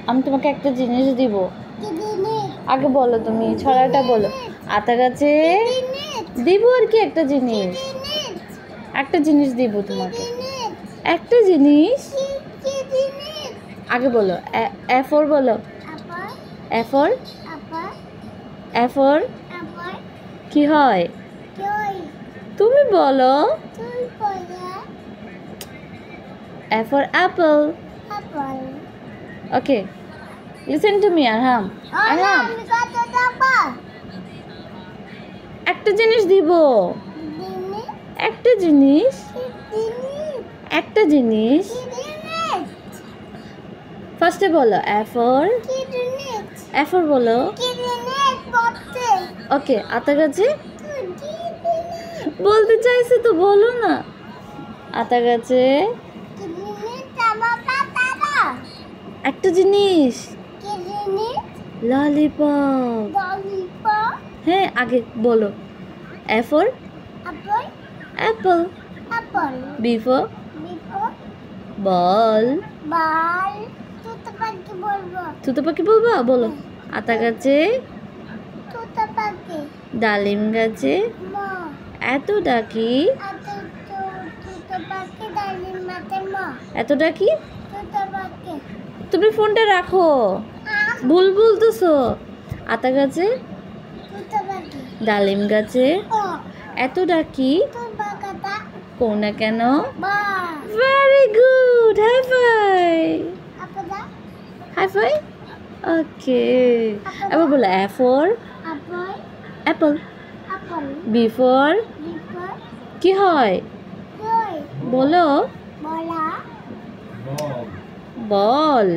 আমি তোমাকে একটা জিনিস দিব। আগে বলো, তুমি ছড়াটা বলো। আতা গাছে দিব আর কি একটা জিনিস। একটা জিনিস দিব তোমাকে, একটা জিনিস। আগে বলো এ ফর বলো। এ ফর এ ফর কি হয়? তুমি বলো। A for apple. Okay. Listen to me, Arham. Arham. একটা জিনিস দিব। একটা জিনিস। একটা জিনিস। ফার্স্টে বলো A for. A for বলো। ওকে, আতা গাছে বলতে চাইছে তো বলো না। আতা গাছে একটা জিনিস। ললিপপ। হ্যাঁ, আগে বলো A for apple. B for ball. তুতো পাখি বলবো? বলো। আতা গাছে ডালিম গাছে এত ডাকি। এত ডাকি। তুমি ফোনটা রাখো, ভুল বলতেছো। আতা গাছে ডালিম গাছে এত ডাকি কও না কেন? Very good, hi fi. Hi fi. Okay, এবার বলো A for apple. B for কি হয়? বলো। বল।